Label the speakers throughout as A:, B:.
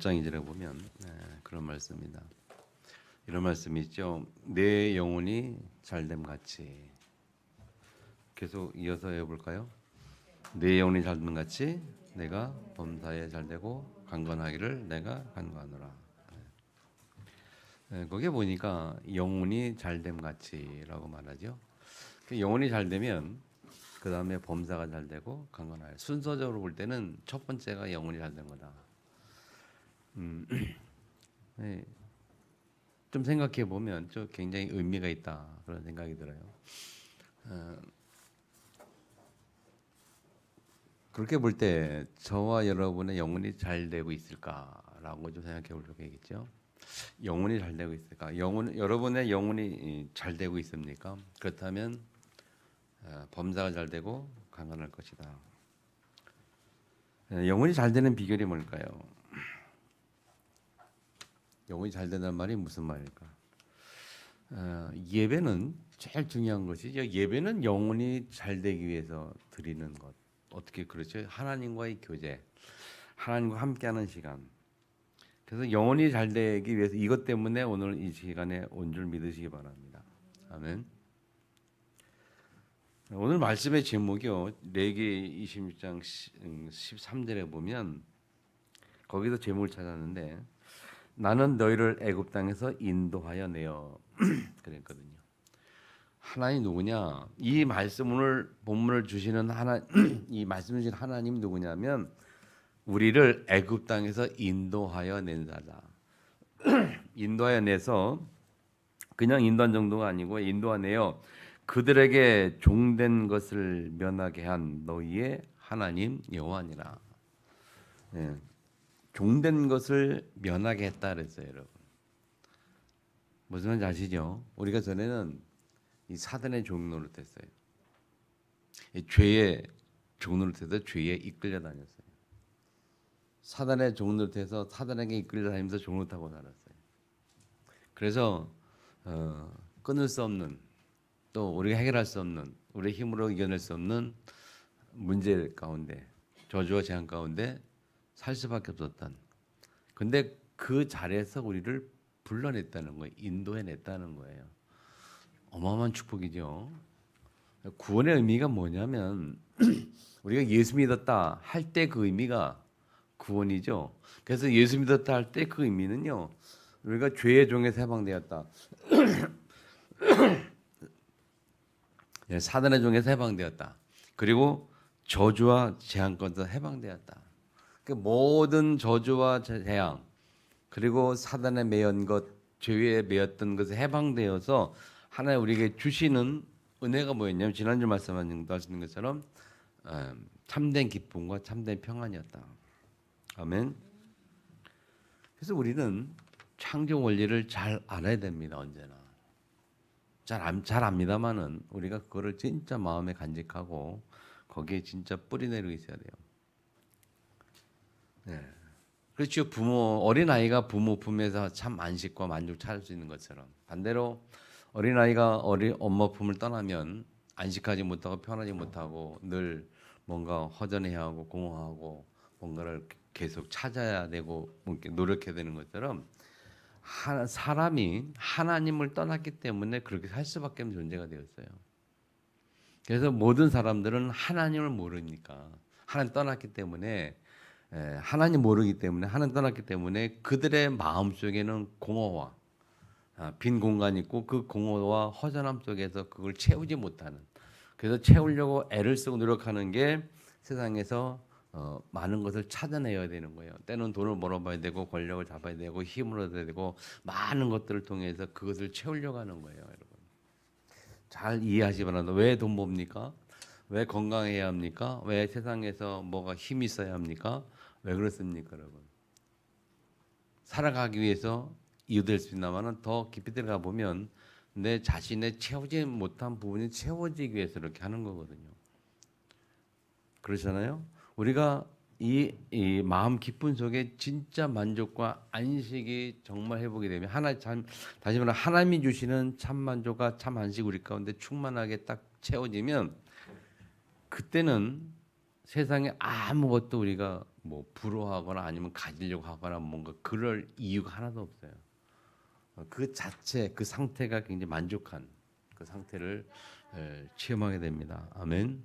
A: 1장 2절에 보면 그런 말씀입니다. 이런 말씀이 있죠. 내 영혼이 잘됨 같이. 계속 이어서 해볼까요? 내 영혼이 잘됨 같이 내가 범사에 잘되고 강건하기를 내가 간구하노라. 거기에 보니까 영혼이 잘됨 같이라고 말하죠. 영혼이 잘되면 그 다음에 범사가 잘되고 강건하여. 순서적으로 볼 때는 첫 번째가 영혼이 잘된 거다. 네. 좀 생각해 보면 좀 굉장히 의미가 있다 그런 생각이 들어요. 그렇게 볼 때 저와 여러분의 영혼이 잘 되고 있을까라고 좀 생각해 볼 필요가 있겠죠. 영혼이 잘 되고 있을까? 여러분의 영혼이 잘 되고 있습니까? 그렇다면 범사가 잘 되고 강건할 것이다. 영혼이 잘 되는 비결이 뭘까요? 영혼이 잘 된다는 말이 무슨 말일까? 예배는 제일 중요한 것이죠. 예배는 영혼이 잘 되기 위해서 드리는 것. 어떻게 그렇죠? 하나님과의 교제, 하나님과 함께하는 시간. 그래서 영혼이 잘 되기 위해서 이것 때문에 오늘 이 시간에 온 줄 믿으시기 바랍니다. 아멘. 오늘 말씀의 제목이요. 레위기 26장 13절에 보면 거기서 제목을 찾았는데 나는 너희를 애굽 땅에서 인도하여 내어 그랬거든요. 하나님 누구냐? 이 말씀 오늘 본문을 주시는 이 말씀을 주신 하나님 누구냐면 우리를 애굽 땅에서 인도하여 낸 자다. 인도하여 내서 그냥 인도한 정도가 아니고 인도하내어 그들에게 종된 것을 면하게 한 너희의 하나님 여호와니라. 네. 종된 것을 면하게 했다 그랬어요, 여러분. 무슨 말인지 아시죠? 우리가 전에는 이 사단의 종노릇했어요. 죄의 종노릇해서 죄에 이끌려 다녔어요. 사단의 종노릇해서 사단에게 이끌려 다니면서 종노릇하고 살았어요. 그래서 끊을 수 없는 또 우리가 해결할 수 없는 우리의 힘으로 이겨낼 수 없는 문제 가운데 저주와 재앙 가운데 살 수밖에 없었던. 근데 그 자리에서 우리를 불러냈다는 거예요. 인도해냈다는 거예요. 어마어마한 축복이죠. 구원의 의미가 뭐냐면 우리가 예수 믿었다 할 때 그 의미가 구원이죠. 그래서 예수 믿었다 할 때 그 의미는요. 우리가 죄의 종에서 해방되었다. 사단의 종에서 해방되었다. 그리고 저주와 재앙권에서 해방되었다. 그 모든 저주와 재앙 그리고 사단에 매연 것, 죄에 매였던 것에 해방되어서 하나님 우리에게 주시는 은혜가 뭐였냐면 지난주 말씀하신 것처럼 참된 기쁨과 참된 평안이었다. 아멘. 그래서 우리는 창조 원리를 잘 알아야 됩니다. 언제나 잘 압니다만은 우리가 그거를 진짜 마음에 간직하고 거기에 진짜 뿌리 내리고 있어야 돼요. 네. 그렇죠. 어린아이가 부모 품에서 참 안식과 만족 찾을 수 있는 것처럼 반대로 어린아이가 엄마 품을 떠나면 안식하지 못하고 편하지 못하고 늘 뭔가 허전해야 하고 공허하고 뭔가를 계속 찾아야 되고 노력해야 되는 것처럼 사람이 하나님을 떠났기 때문에 그렇게 살 수밖에 없는 존재가 되었어요. 그래서 모든 사람들은 하나님을 모르니까 하나님 떠났기 때문에 하나님 모르기 때문에 하나님 떠났기 때문에 그들의 마음 속에는 공허와 빈 공간이 있고 그 공허와 허전함 속에서 그걸 채우지 못하는 그래서 채우려고 애를 쓰고 노력하는 게 세상에서 많은 것을 찾아내야 되는 거예요. 때는 돈을 벌어봐야 되고 권력을 잡아야 되고 힘을 얻어야 되고 많은 것들을 통해서 그것을 채우려고 하는 거예요. 여러분 잘 이해하시 바랍니다. 왜 돈 봅니까? 왜 건강해야 합니까? 왜 세상에서 뭐가 힘이 있어야 합니까? 왜 그렇습니까, 여러분? 살아가기 위해서 이유될 수 있나마는 더 깊이 들어가 보면 내 자신의 채우지 못한 부분이 채워지기 위해서 이렇게 하는 거거든요. 그렇잖아요. 우리가 이 마음 기쁨 속에 진짜 만족과 안식이 정말 회복이 되면 다시 말해 하나님이 주시는 참 만족과 참 안식 우리 가운데 충만하게 딱 채워지면 그때는 세상에 아무것도 우리가 뭐 부러워하거나 아니면 가지려고 하거나 뭔가 그럴 이유가 하나도 없어요. 그 자체 그 상태가 굉장히 만족한 그 상태를 체험하게 됩니다. 아멘.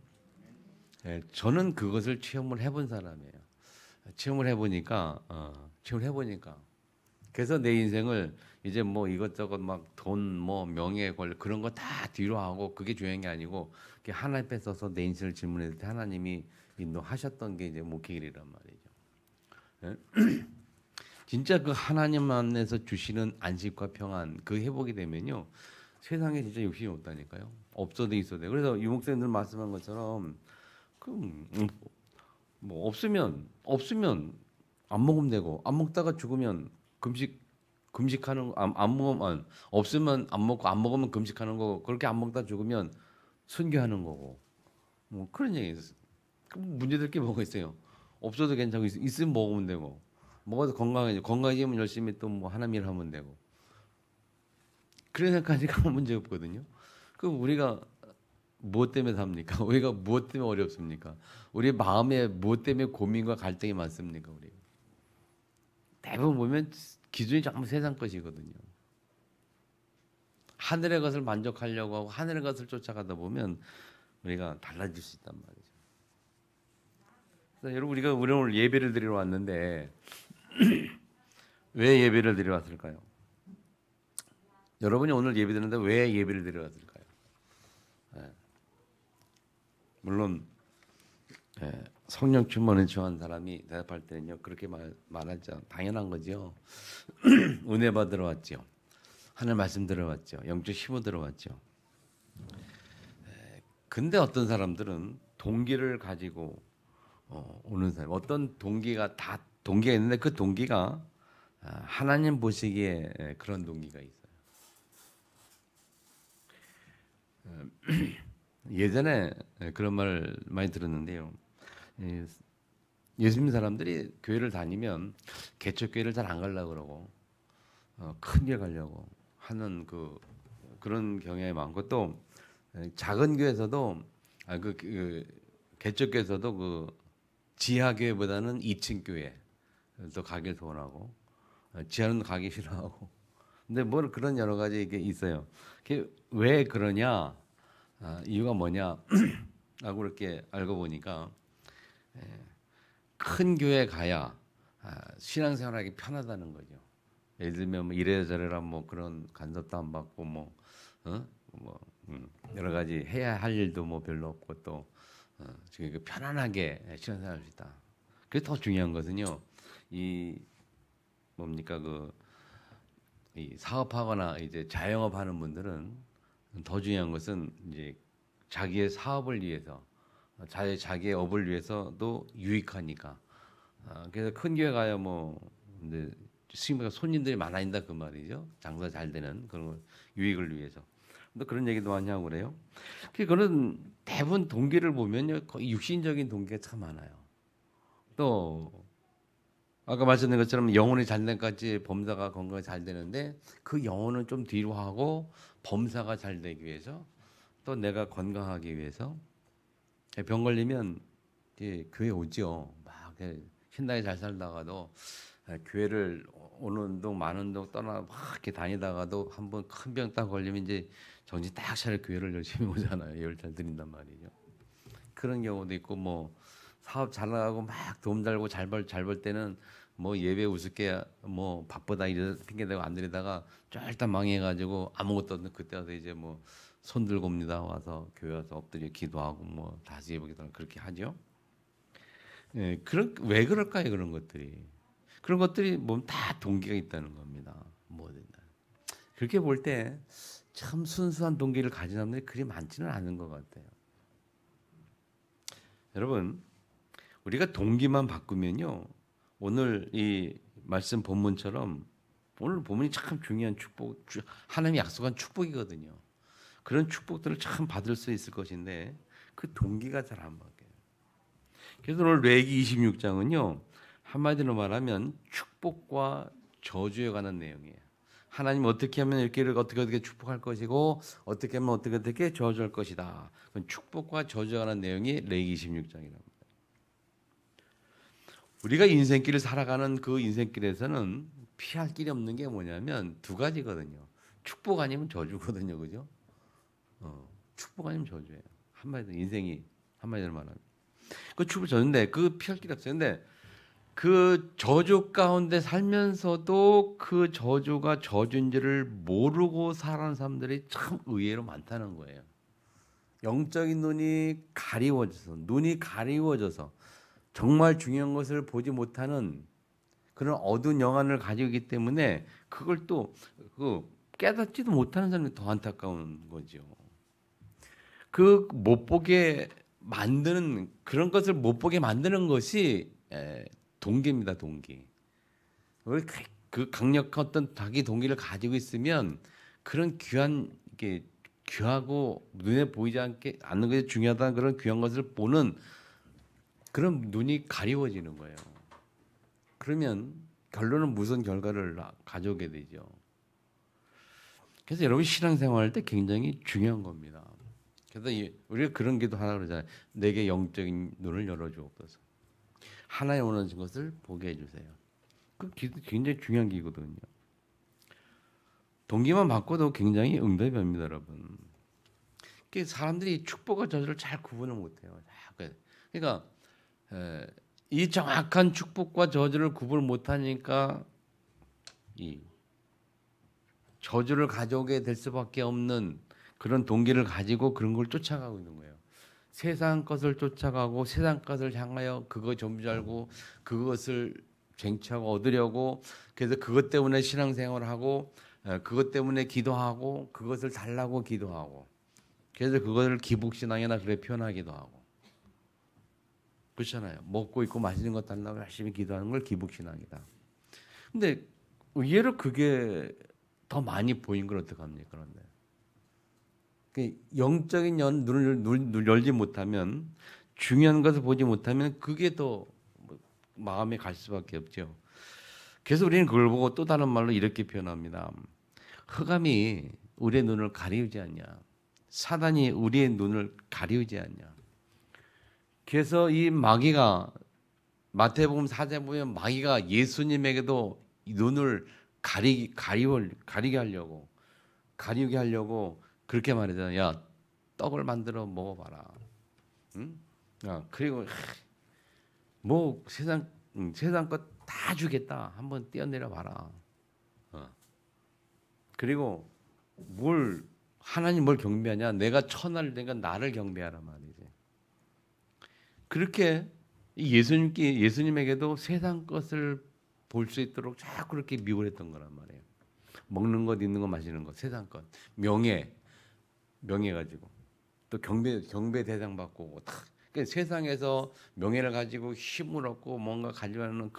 A: 저는 그것을 체험을 해본 사람이에요. 체험을 해보니까 그래서 내 인생을 이제 뭐 이것저것 막 돈, 뭐 명예, 권리 그런 거 다 뒤로 하고 그게 중요한 게 아니고 하나님 앞에 서서 내 인생을 질문했을 때 하나님이 인도하셨던 게 이제 목회일이란 말이죠. 진짜 그 하나님 안에서 주시는 안식과 평안 그 회복이 되면요 세상에 진짜 욕심이 없다니까요. 없어도 있어도 돼. 그래서 유 목사님들 말씀한 것처럼 뭐 없으면 안 먹으면 되고 안 먹다가 죽으면 금식하는 안 먹으면 없으면 안 먹고 안 먹으면 금식하는 거고 그렇게 안 먹다 죽으면 순교하는 거고 뭐 그런 얘기 있어요. 문제될 게 뭐가 있어요? 없어도 괜찮고 있으면 먹으면 되고 먹어도 건강해지면 열심히 또 뭐 하나님 일 하면 되고 그런 생각하니까 문제 없거든요. 그럼 우리가 무엇 때문에 삽니까? 우리가 무엇 때문에 어렵습니까? 우리 마음에 무엇 때문에 고민과 갈등이 많습니까? 우리 대부분 보면 기준이 전부 세상 것이거든요. 하늘의 것을 만족하려고 하고 하늘의 것을 쫓아가다 보면 우리가 달라질 수 있단 말이죠. 그래서 여러분 우리가 오늘 예배를 드리러 왔는데 왜 예배를 드리러 왔을까요? 여러분이 오늘 예배 드리는데 왜 예배를 드리러 왔을까요? 물론 성령 충만을 좋아하는 사람이 대답할 때는요 그렇게 말하죠. 당연한 거죠. 은혜 받으러 왔죠. 하늘 말씀 들어왔죠. 영적 힘을 들어왔죠. 근데 어떤 사람들은 동기를 가지고 오는 사람, 어떤 동기가 있는데 그 동기가 하나님 보시기에 그런 동기가 있어요. 예전에 그런 말 많이 들었는데요. 예수 믿는 사람들이 교회를 다니면 개척교회를 잘 안 가려고 그러고 큰 교회 가려고 하는 그런 경향이 많고 또 작은 교회에서도 개척교회에서도 지하 교회보다는 2층 교회 또 가길 소원하고 지하는 가기 싫어하고 근데 뭘 그런 여러 가지 이게 있어요. 왜 그러냐? 이유가 뭐냐? 라고 이렇게 알고 보니까 큰 교회 가야 신앙생활하기 편하다는 거죠. 예를 들면 뭐 이래저래라 뭐 그런 간섭도 안 받고 여러 가지 해야 할 일도 뭐 별로 없고 또 지금 편안하게 신앙생활할 수 있다. 그게 더 중요한 것은요. 이 뭡니까 이 사업하거나 이제 자영업하는 분들은 더 중요한 것은 이제 자기의 사업을 위해서 자기의 업을 위해서도 유익하니까 그래서 큰 교회 가야 뭐 근데 손님들이 많아진다 그 말이죠. 장사 잘 되는 그런 유익을 위해서. 또 그런 얘기도 많이 하고 그래요. 그런 대부분 동기를 보면요 거의 육신적인 동기가 참 많아요. 또 아까 말씀드린 것처럼 영혼이 잘 된까지 범사가 건강이 잘 되는데 그 영혼은 좀 뒤로 하고 범사가 잘 되기 위해서 또 내가 건강하기 위해서 병 걸리면 이제 교회 오죠. 막 신나게 잘 살다가도 교회를 오는 동 마는 동 떠나 막 이렇게 다니다가도 한번 큰 병 딱 걸리면 이제 정신 딱 차려 교회를 열심히 오잖아요. 예를 잘 드린단 말이죠. 그런 경우도 있고 뭐 사업 잘 나가고 막 돈 달고 잘 벌 때는 뭐 예배 우습게 뭐 바쁘다 이래 핑계 대고 안 드리다가 쫄딱 망해가지고 아무것도 없는 그때 와서 이제 뭐 손 들고 옵니다. 와서 교회 와서 엎드려 기도하고 뭐 다시 예보기도 그렇게 하죠. 예, 왜 그럴까요? 그런 것들이 뭐 다 동기가 있다는 겁니다. 뭐든 그렇게 볼 때 참 순수한 동기를 가진 사람들이 그리 많지는 않은 것 같아요. 여러분, 우리가 동기만 바꾸면요, 오늘 이 말씀 본문처럼 오늘 본문이 참 중요한 축복, 하나님이 약속한 축복이거든요. 그런 축복들을 참 받을 수 있을 것인데 그 동기가 잘 안 바뀌어요. 그래서 오늘 레위기 26장은요, 한마디로 말하면 축복과 저주에 관한 내용이에요. 하나님 어떻게 하면 이렇게 어떻게 축복할 것이고 어떻게 하면 어떻게 저주할 것이다. 축복과 저주에 관한 내용이 레위기 26장이랍니다. 우리가 인생길을 살아가는 그 인생길에서는 피할 길이 없는 게 뭐냐면 두 가지거든요. 축복 아니면 저주거든요, 그죠? 축복 아니면 저주예요. 한마디로 인생이 한마디로 말하면 그 축복 저주인데 그 피할 길이 없어요. 근데 그 저주 가운데 살면서도 그 저주가 저주인지를 모르고 살아가는 사람들이 참 의외로 많다는 거예요. 영적인 눈이 가리워져서 정말 중요한 것을 보지 못하는 그런 어두운 영안을 가지고 있기 때문에 그걸 또 깨닫지도 못하는 사람이 더 안타까운 거죠. 그 못 보게 만드는 그런 것을 못 보게 만드는 것이 동기입니다, 동기. 그 강력한 어떤 자기 동기를 가지고 있으면 그런 귀하고 눈에 보이지 않는 것이 중요하다는 그런 귀한 것을 보는 그런 눈이 가리워지는 거예요. 그러면 결론은 무슨 결과를 가져오게 되죠. 그래서 여러분 신앙생활 할 때 굉장히 중요한 겁니다. 그래서 우리가 그런 기도 하나 그러잖아요. 내게 영적인 눈을 열어주옵소서. 하나님 원하는 것을 보게 해주세요. 그 기도 굉장히 중요한 기거든요. 동기만 바꿔도 굉장히 응답이 옵니다, 여러분. 사람들이 축복과 저주를 잘 구분을 못해요. 그러니까 이 정확한 축복과 저주를 구분을 못하니까 이 저주를 가져오게 될 수밖에 없는 그런 동기를 가지고 그런 걸 쫓아가고 있는 거예요. 세상 것을 쫓아가고 세상 것을 향하여 그거 좀 줄 알고 그것을 쟁취하고 얻으려고 그래서 그것 때문에 신앙생활을 하고 그것 때문에 기도하고 그것을 달라고 기도하고 그래서 그것을 기복신앙이나 그렇게 표현하기도 하고 그렇잖아요. 먹고 있고 마시는 것 달라고 열심히 기도하는 걸 기복신앙이다. 근데 의외로 그게 더 많이 보인 걸 어떡합니까? 그런데 영적인 눈을 열지 못하면 중요한 것을 보지 못하면 그게 더 마음에 갈 수밖에 없죠. 그래서 우리는 그걸 보고 또 다른 말로 이렇게 표현합니다. 흑암이 우리의 눈을 가리우지 않냐. 사단이 우리의 눈을 가리우지 않냐. 그래서 이 마귀가 마태복음 4장 보면 마귀가 예수님에게도 눈을 가리게 하려고 그렇게 말하잖아요. 야, 떡을 만들어 먹어봐라. 응? 야, 그리고 뭐 세상 것 다 주겠다. 한번 뛰어내려 봐라. 그리고 하나님 뭘 경배하냐? 내가 내가 나를 경배하라 말이지. 그렇게 예수님에게도 세상 것을 볼 수 있도록 자꾸 그렇게 미혹을 했던 거란 말이에요. 먹는 것, 입는 것, 마시는 것, 세상 것, 명예 가지고 또 경배 대상 받고 그러니까 세상에서 명예를 가지고 힘을 얻고 뭔가 가지려는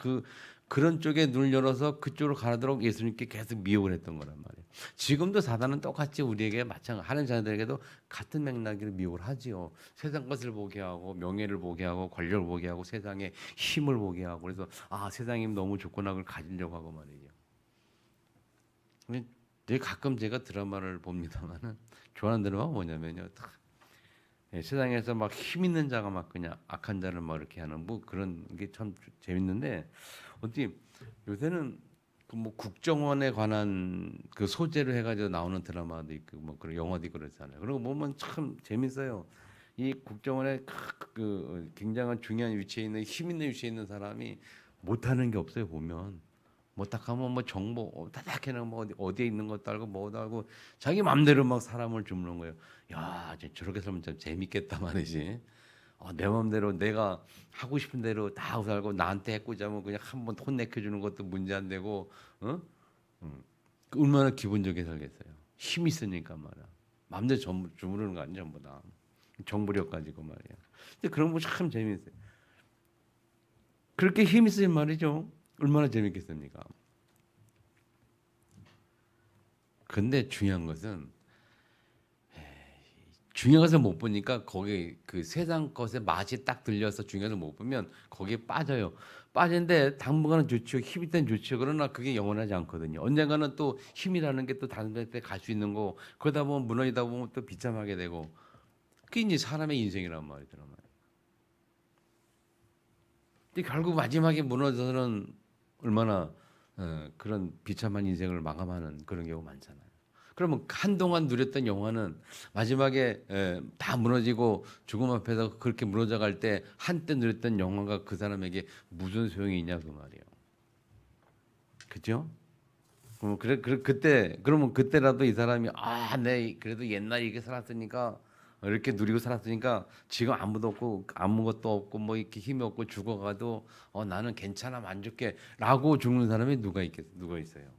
A: 그런 쪽에 눈을 열어서 그쪽으로 가도록 예수님께 계속 미혹을 했던 거란 말이에요. 지금도 사단은 똑같이 우리에게 하는 자들에게도 같은 맥락으로 미혹을 하지요. 세상 것을 보게 하고 명예를 보게 하고 권력을 보게 하고 세상의 힘을 보게 하고 그래서 세상이 너무 좋구나 그걸 가지려고 하고 말이죠. 가끔 제가 드라마를 봅니다만은 좋아하는 드라마가 뭐냐면요. 세상에서 막 힘 있는 자가 막 그냥 악한 자를 막 이렇게 하는 뭐 그런 게 참 재밌는데 어떻게 요새는 뭐 국정원에 관한 그 소재로 해가지고 나오는 드라마도 있고 뭐 그런 영화도 있고 그렇잖아요. 그리고 보면 참 재밌어요. 이 국정원에 그 굉장한 중요한 위치에 있는 힘 있는 위치에 있는 사람이 못하는 게 없어요. 보면 뭐 딱 하면 뭐 정보 다닥 해는 뭐 어디에 있는 것도 알고 뭐도 알고 자기 맘대로 막 사람을 주무는 거예요. 야, 저렇게 살면 참 재밌겠다 말이지. 내 맘대로 내가 하고 싶은 대로 다 하고 살고 나한테 해꾸자면 그냥 한번 혼내켜 주는 것도 문제 안 되고, 얼마나 기본적이게 살겠어요. 힘 있으니까 말이야. 맘대로 주무르는 거 아니야 전부 다. 정부력 가지고 말이야. 근데 그런 거 참 재밌어요. 그렇게 힘 있으면 말이죠. 얼마나 재밌겠습니까? 근데 중요한 것은 못 보니까 거기 그 세상 것에 맛이 딱 들려서 중요한 것을 못 보면 거기에 빠져요. 빠지는데 당분간은 좋죠. 힘이 땐 좋죠. 그러나 그게 영원하지 않거든요. 언젠가는 또 힘이라는 게 또 다른 데 갈 수 있는 거 그러다 보면 무너지다 보면 또 비참하게 되고 그게 이제 사람의 인생이란 말이더란 말이에요. 근데 결국 마지막에 무너져서는 얼마나 그런 비참한 인생을 마감하는 그런 경우 많잖아요. 그러면 한동안 누렸던 영화는 마지막에 다 무너지고 죽음 앞에서 그렇게 무너져 갈 때 한때 누렸던 영화가 그 사람에게 무슨 소용이 있냐 그 말이에요. 그죠? 그러면 그때라도 이 사람이 내 그래도 옛날에 이렇게 살았으니까 이렇게 누리고 살았으니까 지금 아무도 없고 아무것도 없고 뭐 이렇게 힘이 없고 죽어가도 나는 괜찮아 만족해라고 죽는 사람이 누가 있어요?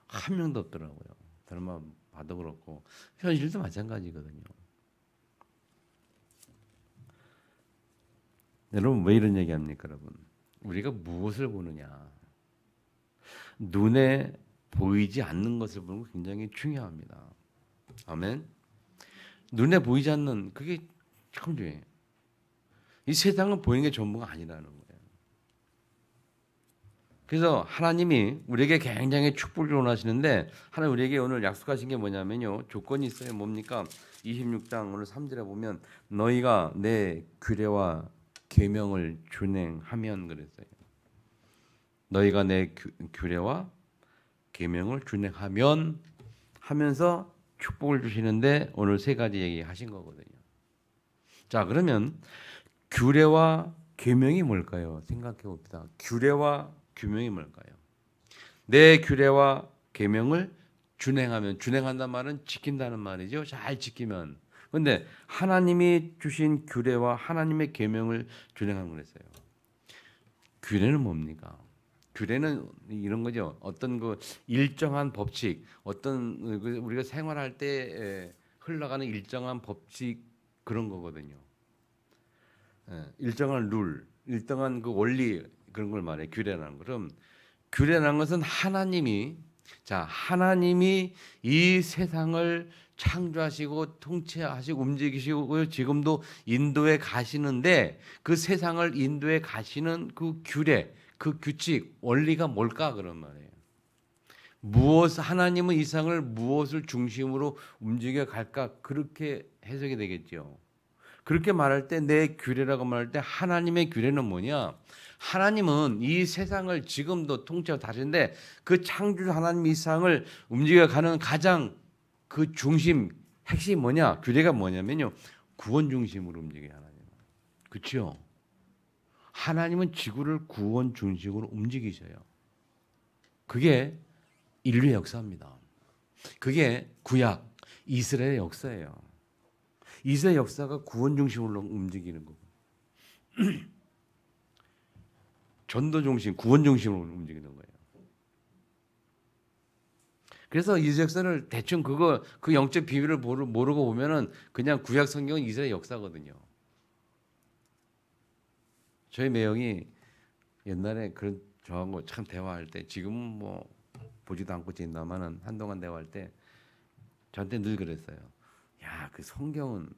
A: 한 명도 없더라고요. 드라마 봐도 그렇고 현실도 마찬가지거든요. 여러분 왜 이런 얘기합니까, 여러분? 우리가 무엇을 보느냐? 눈에 보이지 않는 것을 보는 거 굉장히 중요합니다. 아멘. 눈에 보이지 않는 그게 참 중요해요. 이 세상은 보이는 게 전부가 아니라는 거예요. 그래서 하나님이 우리에게 굉장히 축복을 원하시는데 하나님 우리에게 오늘 약속하신 게 뭐냐면요. 조건이 있어요. 뭡니까? 26장 오늘 3절에 보면 너희가 내 규례와 계명을 준행하면 그랬어요. 너희가 내 규례와 계명을 준행하면 하면서 축복을 주시는데 오늘 세 가지 얘기하신 거거든요. 자, 그러면 규례와 계명이 뭘까요? 생각해 봅시다. 규례와 계명이 뭘까요? 내 규례와 계명을 준행한다는 말은 지킨다는 말이죠. 잘 지키면. 그런데 하나님이 주신 규례와 하나님의 계명을 준행하는 거랬어요. 규례는 뭡니까? 규례는 이런 거죠. 어떤 그 일정한 법칙, 어떤 우리가 생활할 때 흘러가는 일정한 법칙 그런 거거든요. 일정한 룰, 일정한 그 원리 그런 걸 말해. 규례라는 거. 그럼 규례라는 것은 하나님이 이 세상을 창조하시고 통치하시고 움직이시고 지금도 인도에 가시는데 그 세상을 인도에 가시는 그 규례, 그 규칙, 원리가 뭘까 그런 말이에요. 하나님은 이 세상을 무엇을 중심으로 움직여 갈까 그렇게 해석이 되겠죠. 그렇게 말할 때 내 규례라고 말할 때 하나님의 규례는 뭐냐? 하나님은 이 세상을 지금도 통치하고 다시는데 그 창조 하나님 이 세상을 움직여가는 가장 그 중심 핵심이 뭐냐? 규례가 뭐냐면요. 구원 중심으로 움직여요. 하나님. 그렇죠? 하나님은 지구를 구원 중심으로 움직이셔요. 그게 인류의 역사입니다. 그게 구약 이스라엘의 역사예요. 이스라엘 역사가 구원 중심으로 움직이는 거고 전도 중심, 구원 중심으로 움직이는 거예요. 그래서 이스라엘 역사를 대충 그 영적 비밀을 모르고 보면은 그냥 구약 성경은 이스라엘 역사거든요. 저희 매형이 옛날에 저하고 참 대화할 때 지금은 뭐 보지도 않고 지낸다마는 한동안 대화할 때 저한테 늘 그랬어요. 야, 그 성경은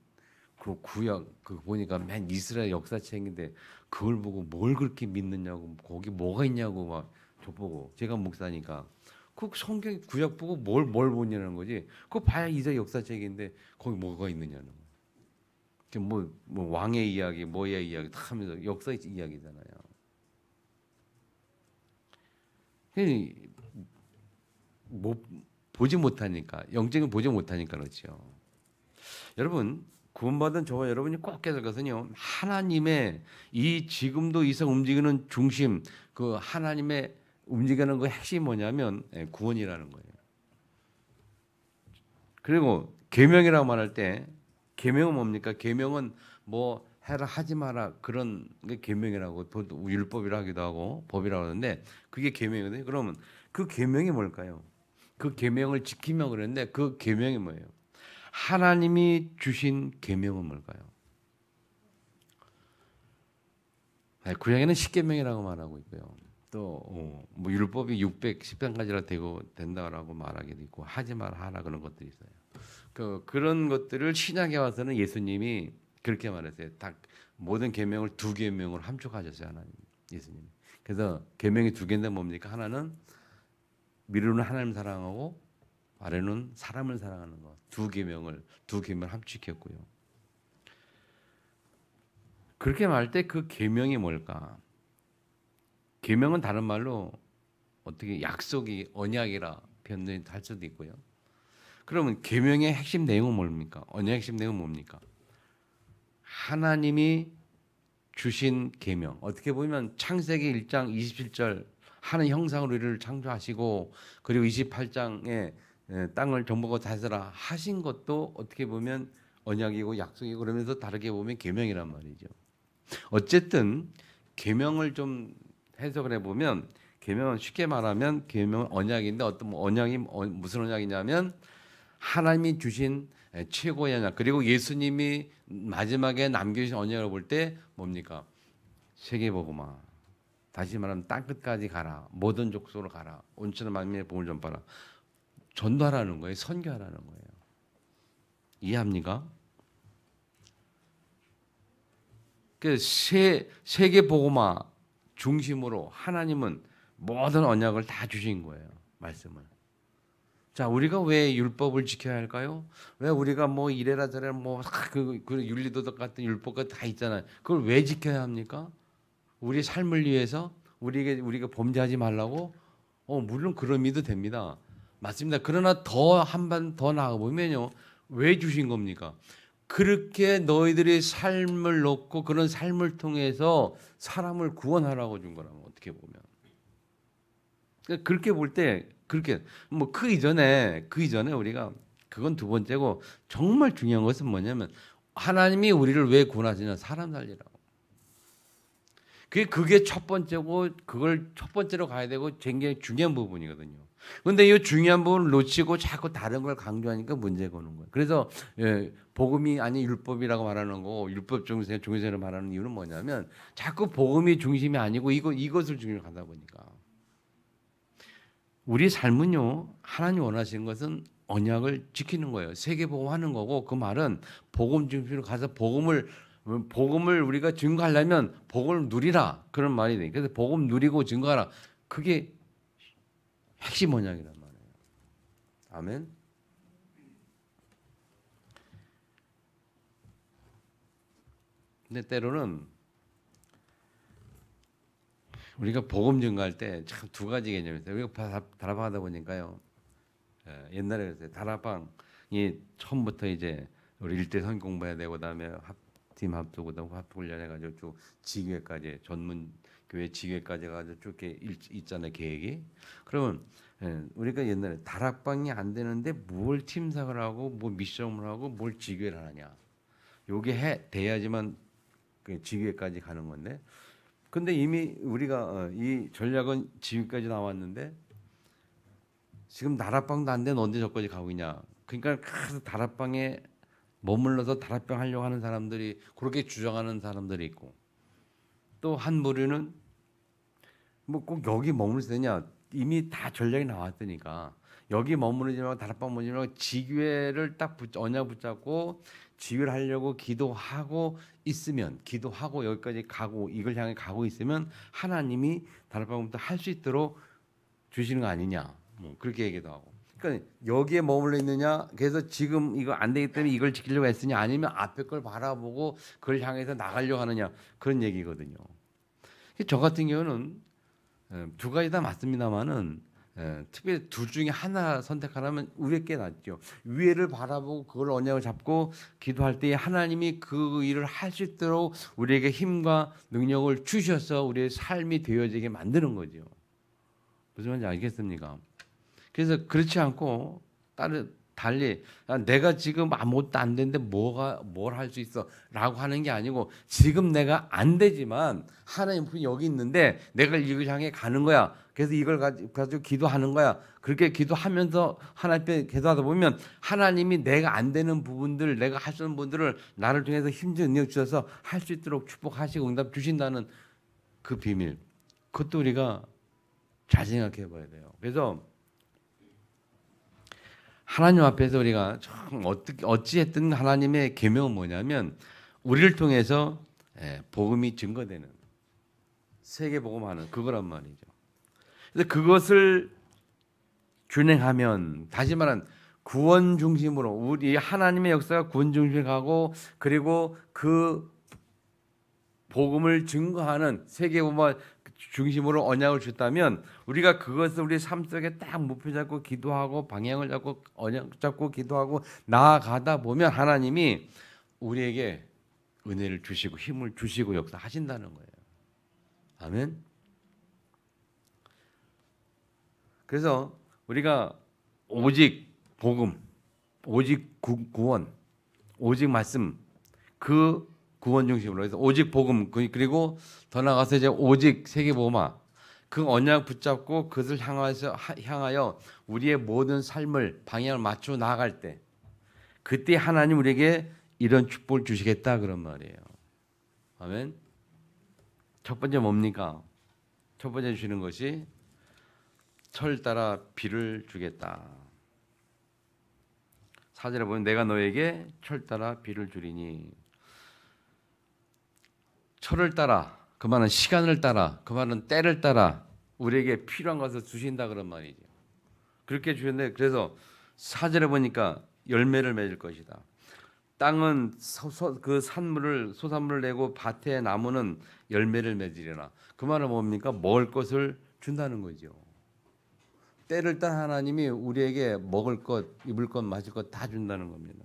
A: 그 구약 보니까 맨 이스라엘 역사책인데 그걸 보고 뭘 그렇게 믿느냐고 거기 뭐가 있냐고 막 저보고 제가 목사니까 그 성경 구약 보고 뭘 보냐는 거지. 그거 봐야 이스라엘 역사책인데 거기 뭐가 있느냐는 거예요. 뭐 왕의 이야기, 뭐의 이야기 다 하면서 역사 이야기잖아요. 보지 못하니까 영적인 보지 못하니까 그렇죠. 여러분 구원받은 저와 여러분이 꼭 깨달을 것은요. 하나님의 이 지금도 이상 움직이는 중심 그 하나님의 움직이는 그 핵심이 뭐냐면 구원이라는 거예요. 그리고 계명이라고 말할 때 계명은 뭡니까? 계명은 뭐 해라 하지 마라 그런 게 계명이라고 율법이라 하기도 하고 법이라고 하는데 그게 계명이거든요. 그러면 그 계명이 뭘까요? 그 계명을 지키면 그랬는데 그 계명이 뭐예요? 하나님이 주신 계명은 뭘까요? 구약에는 10계명이라고 말하고 있고요. 또 뭐 율법이 610장까지나 된다라고 말하기도 있고 하지 마라 하라 그런 것들이 있어요. 그런 것들을 신약에 와서는 예수님이 그렇게 말했어요. 다 모든 계명을 2계명으로 함축하셨어요. 하나님 예수님. 그래서 계명이 2개인데 뭡니까? 하나는 미루는 하나님 사랑하고 아래는 사람을 사랑하는 것. 2계명을 함축했고요. 그렇게 말할 때 그 계명이 뭘까? 계명은 다른 말로 어떻게 약속이 언약이라 변할 수도 있고요. 그러면 계명의 핵심 내용은 뭡니까? 언약의 핵심 내용은 뭡니까? 하나님이 주신 계명. 어떻게 보면 창세기 1장 27절 하는 형상으로 우리를 창조하시고 그리고 28장에 땅을 정복하고 다스라 하신 것도 어떻게 보면 언약이고 약속이고 그러면서 다르게 보면 계명이란 말이죠. 어쨌든 계명을 좀 해석을 해보면 계명은 쉽게 말하면 계명은 언약인데 어떤 언약이 무슨 언약이냐면 하나님이 주신 최고의 언약 그리고 예수님이 마지막에 남겨주신 언약을 볼 때 뭡니까? 세계복음화. 다시 말하면 땅 끝까지 가라. 모든 족속으로 가라. 온천한 만민의 복음을 전파하라. 전도하라는 거예요. 선교하라는 거예요. 이해합니까? 그 세계복음화 중심으로 하나님은 모든 언약을 다 주신 거예요. 말씀을. 자, 우리가 왜 율법을 지켜야 할까요? 왜 우리가 뭐 이래라 저래라 그 윤리도덕 같은 율법가 다 있잖아요. 그걸 왜 지켜야 합니까? 우리 삶을 위해서 우리가 범죄하지 말라고? 물론 그런 의미도 됩니다. 맞습니다. 그러나 한 번 더 나가 보면요. 왜 주신 겁니까? 그렇게 너희들의 삶을 놓고 그런 삶을 통해서 사람을 구원하라고 준 거라면 어떻게 보면. 그렇게 볼 때 그렇게 뭐 그 이전에 우리가 그건 두 번째고 정말 중요한 것은 뭐냐면 하나님이 우리를 왜 구원하시냐 사람 살리라고. 그게 첫 번째고 그걸 첫 번째로 가야 되고 굉장히 중요한 부분이거든요. 그런데 이 중요한 부분을 놓치고 자꾸 다른 걸 강조하니까 문제가 오는 거예요. 그래서 복음이 아니 율법이라고 말하는 거고 율법 중세를 말하는 이유는 뭐냐면 자꾸 복음이 중심이 아니고 이것을 중심으로 가다 보니까 우리 삶은요 하나님 원하시는 것은 언약을 지키는 거예요. 세계복음하는 거고 그 말은 복음 중심으로 가서 복음을 우리가 증거하려면 복음을 누리라 그런 말이 돼. 그래서 복음 누리고 증거하라. 그게 핵심 언약이란 말이에요. 아멘. 근데 때로는 우리가 복음 증거할 때 참 두 가지 개념이 있어요. 우리가 다락방하다 보니까요. 옛날에 그랬어요. 다락방이 처음부터 이제 우리 일대 선 공부해야 되고 그다음에 팀 합도 그다음 합 훈련해가지고 쭉 지교회까지 전문 교회 지교회까지 가지고 쭉 이렇게 있잖아요 계획이. 그러면 우리가 옛날에 다락방이 안 되는데 뭘 팀사를 하고 뭐 미션을 하고 뭘 지교회를 하느냐. 요게 돼야지만 그 지교회까지 가는 건데. 근데 이미 우리가 이 전략은 지금까지 나왔는데 지금 다락방도 안 되는 언제 저까지 가고 있냐. 그러니까 다락방에 머물러서 다락방 하려고 하는 사람들이 그렇게 주장하는 사람들이 있고 또 한 부류는 뭐 꼭 여기 머물러야 되냐. 이미 다 전략이 나왔으니까 여기 머무르지 말고 다락방 머무르지 말고 지교회를 딱 언약 붙잡고 지교를 하려고 기도하고 있으면 기도하고 여기까지 가고 이걸 향해 가고 있으면 하나님이 다락방부터 할 수 있도록 주시는 거 아니냐 뭐 그렇게 얘기도 하고 그러니까 여기에 머물러 있느냐 그래서 지금 이거 안 되기 때문에 이걸 지키려고 했으냐 아니면 앞에 걸 바라보고 그걸 향해서 나가려고 하느냐 그런 얘기거든요. 저 같은 경우는 두 가지 다 맞습니다만은 특별히 둘 중에 하나 선택하라면 위에 게 낫죠. 위에를 바라보고 그걸 언약을 잡고 기도할 때 하나님이 그 일을 할 수 있도록 우리에게 힘과 능력을 주셔서 우리의 삶이 되어지게 만드는 거죠. 무슨 말인지 알겠습니까? 그래서 그렇지 않고 달리 내가 지금 아무것도 안 되는데 뭘 할 수 있어 라고 하는 게 아니고 지금 내가 안 되지만 하나님 여기 있는데 내가 이걸 향해 가는 거야. 그래서 이걸 가지고 기도하는 거야. 그렇게 기도하면서 하나님께 기도하다 보면 하나님이 내가 안 되는 부분들 내가 할 수 있는 부분들을 나를 통해서 힘준 능력 주셔서 할 수 있도록 축복하시고 응답 주신다는 그 비밀 그것도 우리가 잘 생각해 봐야 돼요. 그래서 하나님 앞에서 우리가 어찌했든 하나님의 계명은 뭐냐면 우리를 통해서 복음이 증거되는 세계 복음하는 그거란 말이죠. 그래서 그것을 균형하면 다시 말한 구원 중심으로 우리 하나님의 역사가 구원 중심으로 가고 그리고 그 복음을 증거하는 세계 복음화 중심으로 언약을 줬다면 우리가 그것을 우리 삶 속에 딱 목표 잡고 기도하고 방향을 잡고 언약 잡고 기도하고 나아가다 보면 하나님이 우리에게 은혜를 주시고 힘을 주시고 역사하신다는 거예요. 아멘. 그래서 우리가 오직 복음, 오직 구원, 오직 말씀 그 구원 중심으로 해서 오직 복음 그리고 더 나아가서 이제 오직 세계복음화 그 언약 붙잡고 그것을 향하여 우리의 모든 삶을 방향을 맞추어 나아갈 때 그때 하나님 우리에게 이런 축복을 주시겠다 그런 말이에요. 아멘. 첫 번째 뭡니까? 첫 번째 주시는 것이 철 따라 비를 주겠다. 4절에 보면 내가 너에게 철 따라 비를 주리니 철을 따라 그 말은 시간을 따라 그 말은 때를 따라 우리에게 필요한 것을 주신다 그런 말이죠. 그렇게 주셨는데 그래서 4절에 보니까 열매를 맺을 것이다. 땅은 그 산물을 소산물을 내고 밭의 나무는 열매를 맺으리라. 그 말은 뭡니까? 먹을 것을 준다는 거죠. 때를 따라 하나님이 우리에게 먹을 것, 입을 것, 마실 것 다 준다는 겁니다.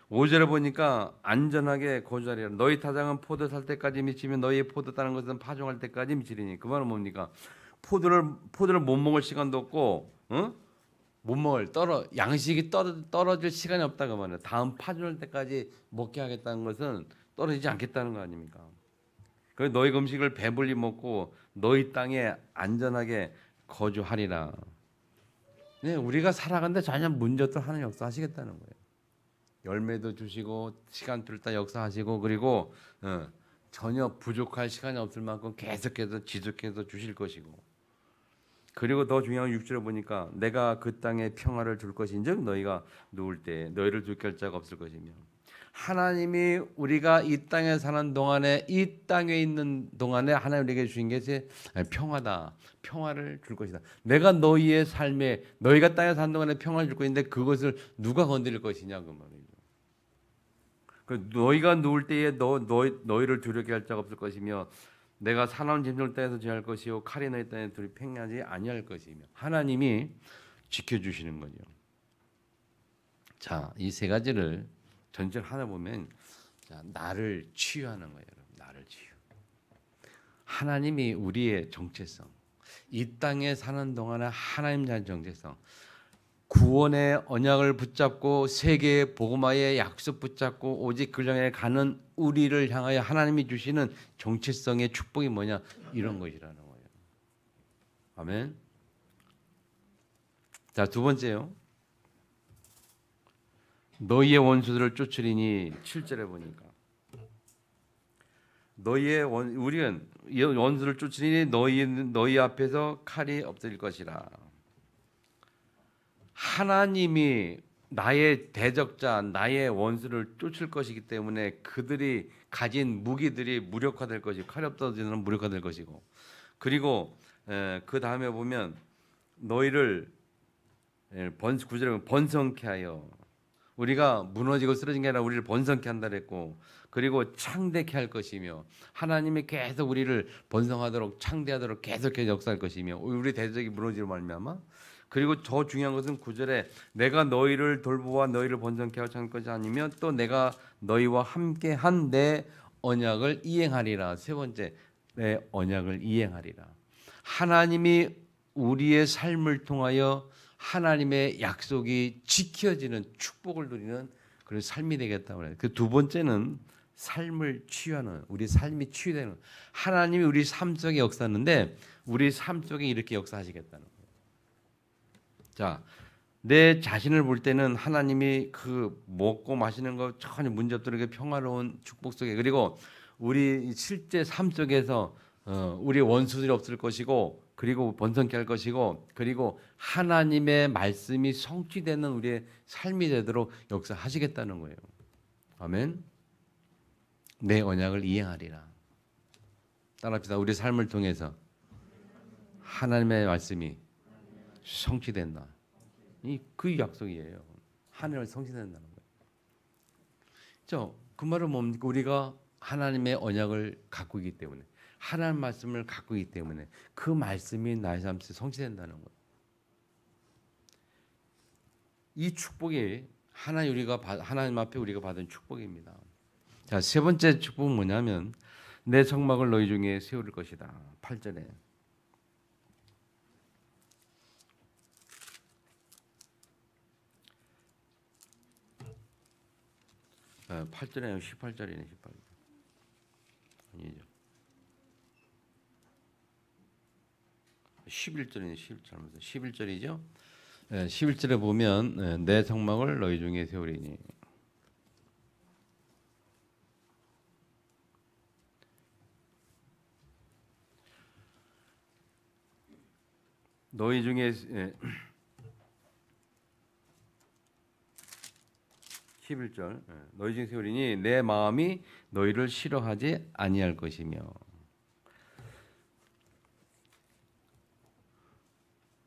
A: 5절에 보니까 안전하게 거주하리라. 너희 타작은 포도 살 때까지 미치면 너희의 포도 따는 것은 파종할 때까지 미치리니. 그 말은 뭡니까? 포도를 못 먹을 시간도 없고, 못 먹을 양식이 떨어질 시간이 없다 그 말이에요. 다음 파종할 때까지 먹게 하겠다는 것은 떨어지지 않겠다는 거 아닙니까? 그래서 너희 음식을 배불리 먹고 너희 땅에 안전하게 거주하리라. 네, 우리가 살아가는데 전혀 문제도 하는 역사하시겠다는 거예요. 열매도 주시고 시간표를 다 역사하시고 그리고 전혀 부족할 시간이 없을 만큼 계속해서 지속해서 주실 것이고 그리고 더 중요한 6절에 보니까 내가 그 땅에 평화를 줄 것인즉 너희가 누울 때 너희를 둘 자가 없을 것이며 하나님이 우리가 이 땅에 사는 동안에 이 땅에 있는 동안에 하나님 우리에게 주신 것이 평화다. 평화를 줄 것이다. 내가 너희의 삶에 너희가 땅에 사는 동안에 평화를 줄 것인데 그것을 누가 건드릴 것이냐 그 말이죠. 너희가 누울 때에 너희를 두렵게 할 자가 없을 것이며 내가 사나운 짐승을 땅에서 제할 것이요 칼이 너희 땅에 둘이 팽하지 아니할 것이며 하나님이 지켜주시는 거죠. 자, 이 세 가지를 전체를 하다 보면 나를 치유하는 거예요. 여러분. 나를 치유. 하나님이 우리의 정체성, 이 땅에 사는 동안에 하나님 자의 정체성, 구원의 언약을 붙잡고 세계의 복음화의 약속 붙잡고 오직 그 향해 가는 우리를 향하여 하나님이 주시는 정체성의 축복이 뭐냐 이런 것이라는 거예요. 아멘. 자, 두 번째요. 너희의 원수들을 쫓으리니 7절에 보니까 우리는 원수를 쫓으리니 너희 앞에서 칼이 없어질 것이라. 하나님이 나의 대적자, 나의 원수를 쫓을 것이기 때문에 그들이 가진 무기들이 무력화될 것이고 칼이 없어지는 무력화될 것이고 그리고 그 다음에 보면 너희를 9절에 보면 번성케 하여 우리가 무너지고 쓰러진 게 아니라 우리를 번성케 한다 그랬고 그리고 창대케 할 것이며 하나님이 계속 우리를 번성하도록 창대하도록 계속해서 역사할 것이며 우리 대적이 무너지로 말미암아 그리고 더 중요한 것은 9절에 내가 너희를 돌보아 너희를 번성케 하여 창할 것이 아니면 또 내가 너희와 함께 한 내 언약을 이행하리라. 세 번째 내 언약을 이행하리라. 하나님이 우리의 삶을 통하여 하나님의 약속이 지켜지는 축복을 누리는 그런 삶이 되겠다고 해요. 그 두 번째는 삶을 치유하는 우리 삶이 치유되는 하나님이 우리 삶 속에 역사하는데 우리 삶 속에 이렇게 역사하시겠다는 거예요. 자, 내 자신을 볼 때는 하나님이 그 먹고 마시는 거 전혀 문제 없도록 평화로운 축복 속에 그리고 우리 실제 삶 속에서 우리 원수들이 없을 것이고 그리고 번성케 할 것이고 그리고 하나님의 말씀이 성취되는 우리의 삶이 되도록 역사하시겠다는 거예요. 아멘. 내 언약을 이행하리라. 따라합시다. 우리 삶을 통해서 하나님의 말씀이 성취된다. 그 약속이에요. 하나님의 성취된다는 거예요. 그 말은 뭡니까? 우리가 하나님의 언약을 갖고 있기 때문에 하나님 말씀을 갖고 있기 때문에 그 말씀이 나의 삶에 성취된다는 거예요. 이 축복이 하나님 앞에 우리가 받은 축복입니다. 자, 세 번째 축복은 뭐냐면 내 성막을 너희 중에 세울 것이다. 8절에 8절에 18절이네. 18절. 아니죠. 11절이네. 11절이죠. 11절에 보면 내 성막을 너희 중에 세우리니. 너희 중에 11절 너희 중에 세우리니 내 마음이 너희를 싫어하지 아니할 것이며.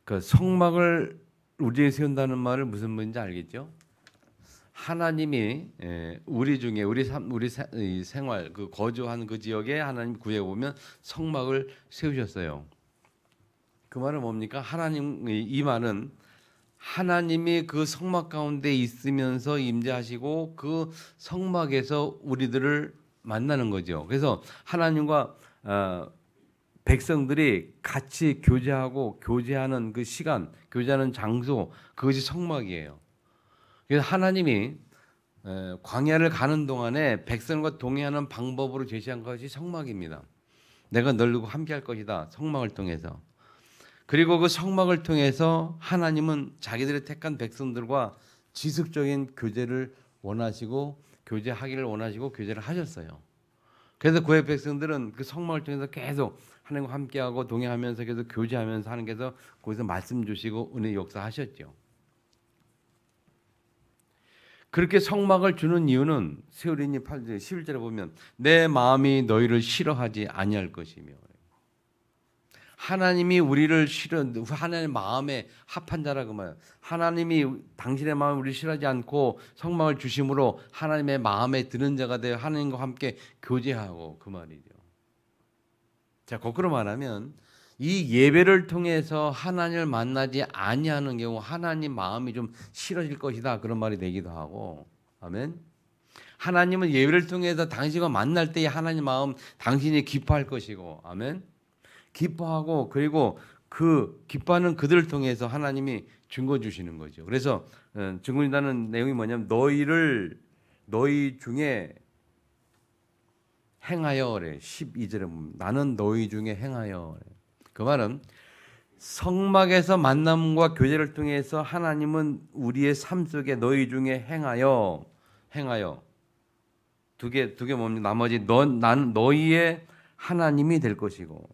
A: 그 성막을 우리에 세운다는 말은 무슨 말인지 알겠죠? 하나님이 우리 중에 우리 생활 그 거주한 그 지역에 하나님 구해 보면 성막을 세우셨어요. 그 말은 뭡니까? 이 말은 하나님이 그 성막 가운데 있으면서 임재하시고 그 성막에서 우리들을 만나는 거죠. 그래서 하나님과 백성들이 같이 교제하는 그 시간, 교제하는 장소, 그것이 성막이에요. 그래서 하나님이 광야를 가는 동안에 백성과 동행하는 방법으로 제시한 것이 성막입니다. 내가 너희와 함께할 것이다. 성막을 통해서. 그리고 그 성막을 통해서 하나님은 자기들의 택한 백성들과 지속적인 교제를 원하시고 교제하기를 원하시고 교제를 하셨어요. 그래서 그의 백성들은 그 성막을 통해서 계속 하나님과 함께하고 동행하면서 계속 교제하면서 하는 게서 거기서 말씀 주시고 은혜 역사하셨죠. 그렇게 성막을 주는 이유는 세우리니 8절 11절에 보면 내 마음이 너희를 싫어하지 아니할 것이며. 하나님이 우리를 하나님 마음에 합한 자라고 말해요. 하나님이 당신의 마음을 우리 싫어하지 않고 성막을 주심으로 하나님의 마음에 드는 자가 되어 하나님과 함께 교제하고 그 말이죠. 자, 거꾸로 말하면 이 예배를 통해서 하나님을 만나지 아니하는 경우 하나님 마음이 좀 싫어질 것이다 그런 말이 되기도 하고. 아멘. 하나님은 예배를 통해서 당신과 만날 때에 하나님 마음 당신이 기뻐할 것이고. 아멘. 기뻐하고 그리고 그 기뻐하는 그들을 통해서 하나님이 증거 주시는 거죠. 그래서 증거준다는 내용이 뭐냐면 너희 중에 행하여 그래. 12절에 보면 나는 너희 중에 행하여 그래. 그 말은 성막에서 만남과 교제를 통해서 하나님은 우리의 삶 속에 너희 중에 행하여 두 개 뭡니까? 나머지 나는 너희의 하나님이 될 것이고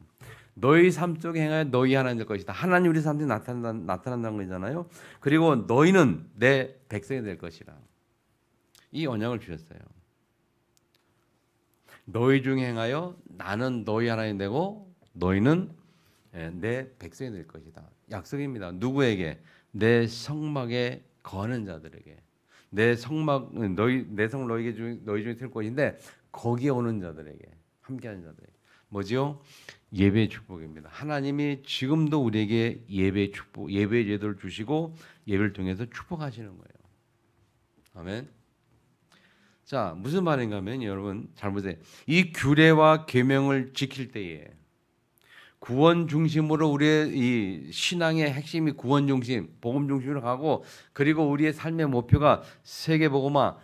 A: 너희 삶 속에 행하여 너희 하나님 될 것이다. 하나님 우리 삶에 나타난다는 거잖아요. 그리고 너희는 내 백성이 될 것이라. 이 언약을 주셨어요. 너희 중에 행하여 나는 너희 하나님 되고 너희는 내 백성이 될 것이다. 약속입니다. 누구에게? 내 성막에 거하는 자들에게. 내 성막 내 성 너희 중에 세울 것인데 거기에 오는 자들에게, 함께하는 자들에게. 뭐지요? 예배의 축복입니다. 하나님이 지금도 우리에게 예배의 축복, 예배의 제도를 주시고 예배를 통해서 축복하시는 거예요. 아멘. 자, 무슨 말인가 하면 여러분 잘 보세요. 이 규례와 계명을 지킬 때에 구원 중심으로 우리의 이 신앙의 핵심이 구원 중심, 복음 중심으로 가고 그리고 우리의 삶의 목표가 세계 복음화,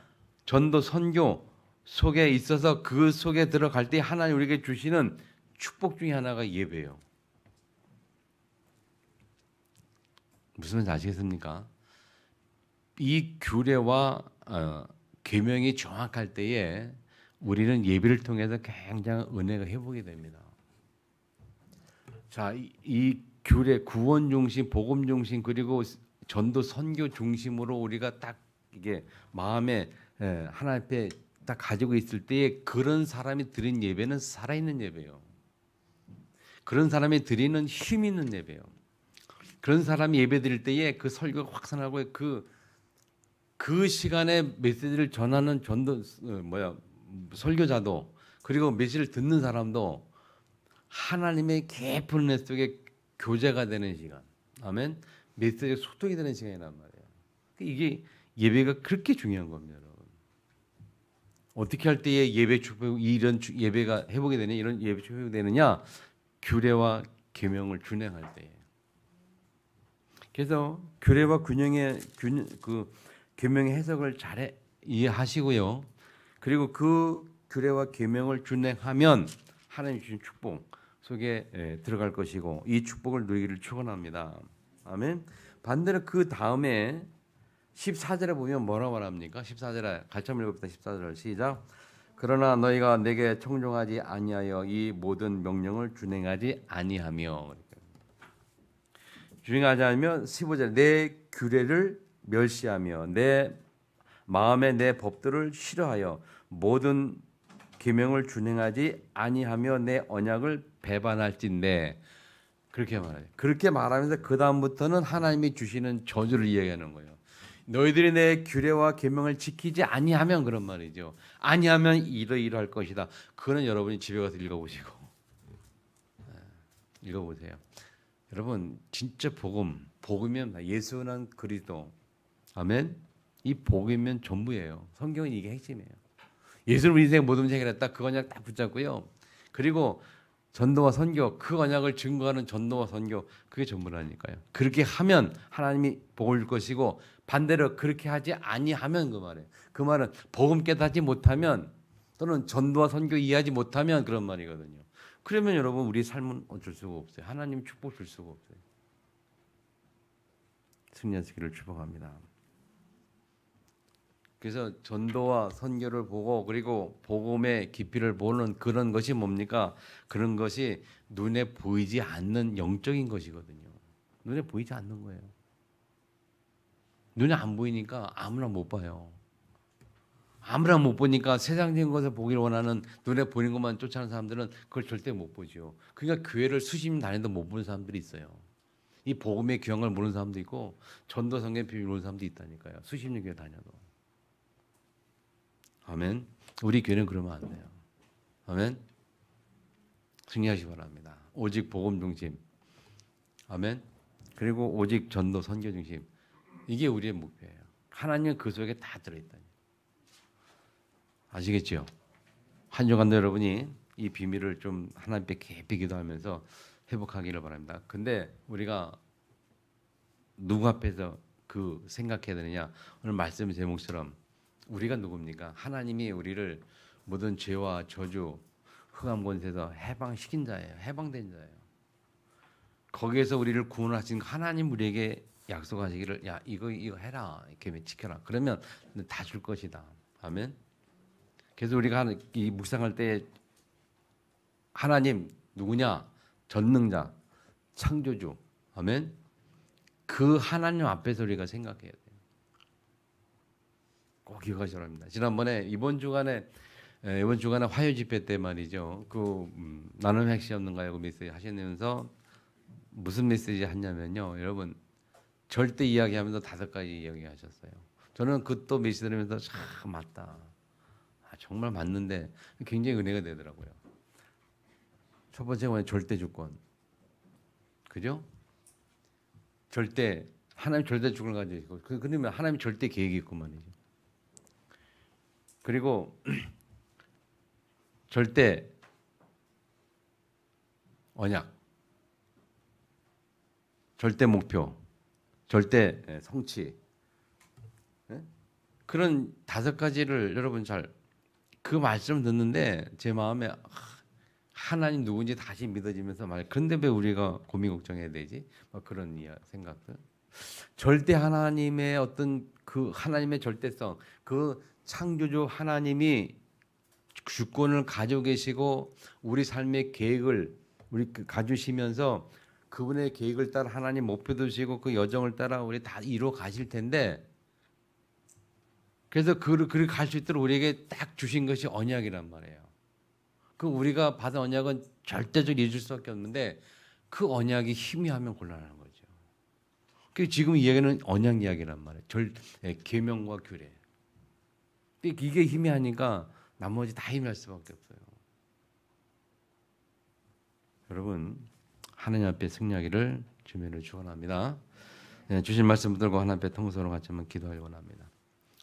A: 전도 선교 속에 있어서 그 속에 들어갈 때 하나님 우리에게 주시는 축복 중에 하나가 예배예요. 무슨 말인지 아시겠습니까? 이 규례와 계명이 정확할 때에 우리는 예배를 통해서 굉장한 은혜가 회복이 됩니다. 자, 이 규례, 구원 중심, 복음 중심 그리고 전도 선교 중심으로 우리가 딱 이게 마음에 하나님 앞에 딱 가지고 있을 때에 그런 사람이 드린 예배는 살아있는 예배예요. 그런 사람이 드리는 힘 있는 예배예요. 그런 사람이 예배 드릴 때에 그 설교가 확산하고 그 시간에 메시지를 전하는 설교자도 그리고 메시지를 듣는 사람도 하나님의 깊은 은혜 속에 교제가 되는 시간. 아멘. 메시지 소통이 되는 시간이란 말이에요. 이게 예배가 그렇게 중요한 겁니다, 여러분. 어떻게 할 때에 예배 축복 이런 예배가 회복이 되냐, 이런 예배 축복이 되느냐? 규례와 계명을 준행할 때에. 그래서 규례와 그 계명의 해석을 잘 이해하시고요. 그리고 그 규례와 계명을 준행하면 하나님 주신 축복 속에 들어갈 것이고 이 축복을 누리기를 축원합니다. 아멘. 반대로 그 다음에 14절에 보면 뭐라고 말합니까? 14절에 같이 한번 읽읍시다. 14절 시작. 그러나 너희가 내게 청종하지 아니하여 이 모든 명령을 준행하지 아니하며 준행하지 않으면 15절 내 규례를 멸시하며 내 마음에 내 법들을 싫어하여 모든 계명을 준행하지 아니하며 내 언약을 배반할진대. 그렇게 말해요. 그렇게 말하면서 그 다음부터는 하나님이 주시는 저주를 이야기하는 거예요. 너희들이 내 규례와 계명을 지키지 아니하면 그런 말이죠. 아니하면 이러이러할 것이다. 그거는 여러분이 집에 가서 읽어보시고 읽어보세요. 여러분 진짜 복음이면 예수는 그리스도. 아멘. 이 복음이면 전부예요. 성경은 이게 핵심이에요. 예수를 우리 인생 모든 해결했다. 그 언약 딱 붙잡고요. 그리고 전도와 선교, 그 언약을 증거하는 전도와 선교, 그게 전부라니까요. 그렇게 하면 하나님이 복을 줄 것이고 반대로 그렇게 하지 아니하면 그 말이에요. 그 말은 복음 깨닫지 못하면 또는 전도와 선교 이해하지 못하면 그런 말이거든요. 그러면 여러분 우리 삶은 어쩔 수가 없어요. 하나님 축복 줄 수가 없어요. 승리하시기를 축복합니다. 그래서 전도와 선교를 보고 그리고 복음의 깊이를 보는 그런 것이 뭡니까? 그런 것이 눈에 보이지 않는 영적인 것이거든요. 눈에 보이지 않는 거예요. 눈에 안 보이니까 아무나 못 봐요. 아무나 못 보니까 세상적인 것을 보기를 원하는 눈에 보이는 것만 쫓아가는 사람들은 그걸 절대 못 보죠. 그러니까 교회를 수십 년 다녀도 못 보는 사람들이 있어요. 이 복음의 귀한 걸 모르는 사람도 있고 전도 성경의 비밀을 모르는 사람도 있다니까요. 수십 년 교회 다녀도. 아멘. 우리 교회는 그러면 안 돼요. 아멘. 승리하시기 바랍니다. 오직 복음 중심. 아멘. 그리고 오직 전도 선교 중심. 이게 우리의 목표예요. 하나님은 그 속에 다 들어있다니. 아시겠죠? 한 주간도 여러분이 이 비밀을 좀 하나님께 깊이 기도하면서 회복하기를 바랍니다. 근데 우리가 누구 앞에서 그 생각해야 되느냐? 오늘 말씀 제목처럼 우리가 누굽니까? 하나님이 우리를 모든 죄와 저주, 흑암 권세에서 해방시킨 자예요. 해방된 자예요. 거기에서 우리를 구원하신 하나님 우리에게 약속하시기를 야 이거 해라 이렇게 지켜라. 그러면 다 줄 것이다. 아멘. 그래서 우리가 이 묵상할 때 하나님 누구냐? 전능자, 창조주. 아멘. 그 하나님 앞에서 우리가 생각해야 돼요. 꼭 기억하시기 바랍니다. 지난번에 이번 주간에 화요 집회 때 말이죠. 나는 핵시 없는가요? 그 메시지 하시면서 무슨 메시지 했냐면요. 여러분 절대 이야기하면서 5가지 이야기하셨어요. 저는 그 또 메시지 들으면서 참 맞다. 정말 맞는데 굉장히 은혜가 되더라고요. 첫 번째는 절대 주권. 그죠? 하나님 절대 주권을 가지고 있고 그러면 하나님 절대 계획이 있고 말이죠. 그리고 절대 언약, 절대 목표, 절대 성취. 그런 5가지를 여러분 그 말씀을 듣는데 제 마음에 하나님 누군지 다시 믿어지면서 그런데 왜 우리가 고민 걱정해야 되지? 그런 생각들. 절대 하나님의 어떤 그 하나님의 절대성, 그 창조주 하나님이 주권을 가지고 계시고 우리 삶의 계획을 가주시면서 그분의 계획을 따라 하나님 목표도 주시고 그 여정을 따라 우리 다 이루어 가실 텐데 그래서 그를 갈 수 있도록 우리에게 딱 주신 것이 언약이란 말이에요. 그 우리가 받은 언약은 절대적으로 잊을 수밖에 없는데 그 언약이 희미하면 곤란한 거죠. 그 지금 이야기는 언약 이야기란 말이에요. 계명과 규례. 이게 희미하니까 나머지 다 희미할 수밖에 없어요. 여러분 하나님 앞에 승리하기를 주님으로 축원합니다. 주신 말씀 들고 하나님 앞에 통성으로 같이 한번 기도하기 원합니다.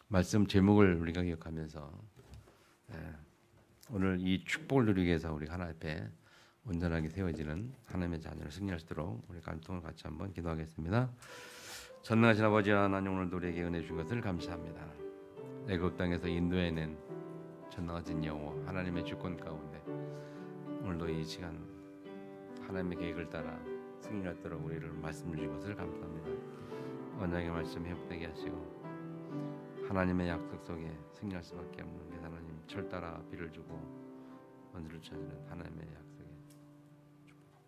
A: 말씀 제목을 우리가 기억하면서 오늘 이 축복을 누리기 위해서 우리 하나님 앞에 온전하게 세워지는 하나님의 자녀를 승리할 수 있도록 우리 감동을 같이 한번 기도하겠습니다. 전능하신 아버지 하나님, 오늘도 우리에게 은혜 주신 것을 감사합니다. 애굽 땅에서 인도해낸 전능하신 여호와 하나님의 주권 가운데 오늘도 이 시간 하나님의 계획을 따라 승리하도록 우리를 말씀 주신 것을 감사합니다. 언약의 말씀 회복되게 하시고 하나님의 약속 속에 승리할 수밖에 없는 게 하나님 철 따라 비를 주고 원수를 찾는 하나님의 약